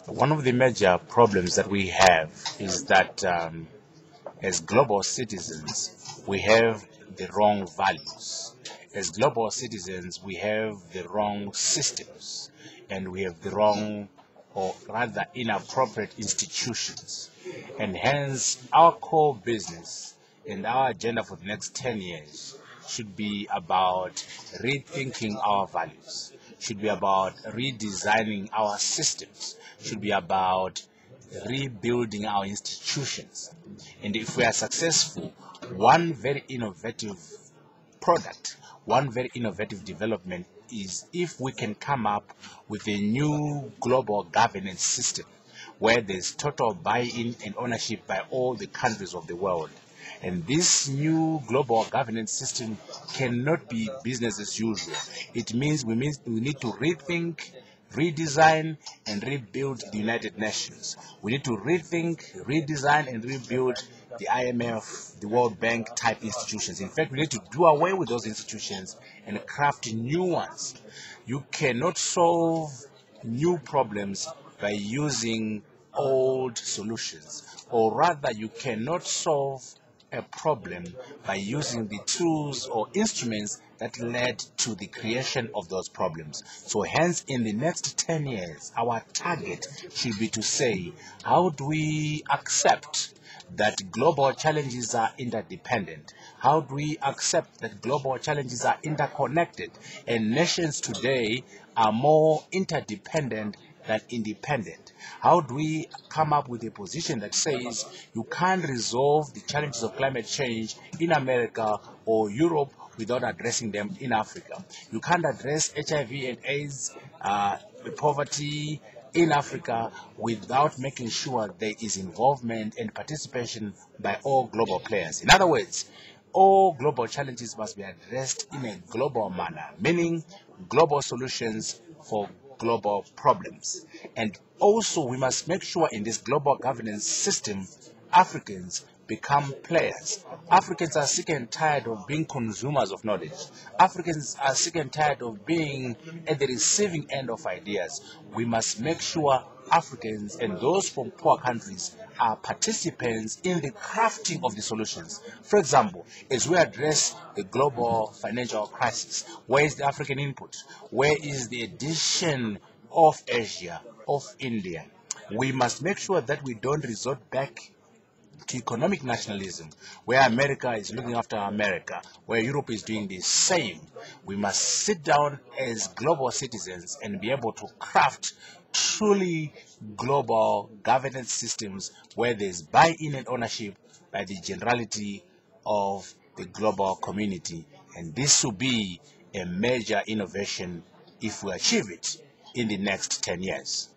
One of the major problems that we have is that as global citizens, we have the wrong values. As global citizens, we have the wrong systems, and we have the wrong, or rather inappropriate institutions. And hence, our core business and our agenda for the next 10 years should be about rethinking our values, should be about redesigning our systems, should be about rebuilding our institutions. And if we are successful, one very innovative product, one very innovative development is if we can come up with a new global governance system where there's total buy-in and ownership by all the countries of the world. And this new global governance system cannot be business as usual. It means we need to rethink, redesign, and rebuild the United Nations. We need to rethink, redesign, and rebuild the IMF, the World Bank type institutions. In fact, we need to do away with those institutions and craft new ones. You cannot solve new problems by using old solutions, or rather, you cannot solve a problem by using the tools or instruments that led to the creation of those problems. So hence, in the next 10 years, our target should be to say, how do we accept that global challenges are interdependent? How do we accept that global challenges are interconnected? And nations today are more interdependent than independent. How do we come up with a position that says you can't resolve the challenges of climate change in America or Europe without addressing them in Africa? You can't address HIV and AIDS, poverty in Africa without making sure there is involvement and participation by all global players. In other words, all global challenges must be addressed in a global manner, meaning global solutions for global problems. And also, we must make sure in this global governance system, Africans become players. Africans are sick and tired of being consumers of knowledge. Africans are sick and tired of being at the receiving end of ideas. We must make sure Africans and those from poor countries are participants in the crafting of the solutions. For example, as we address the global financial crisis, where is the African input? Where is the addition of Asia, of India? We must make sure that we don't resort back to economic nationalism, where America is looking after America, where Europe is doing the same. We must sit down as global citizens and be able to craft truly global governance systems where there's buy-in and ownership by the generality of the global community. And this will be a major innovation if we achieve it in the next 10 years.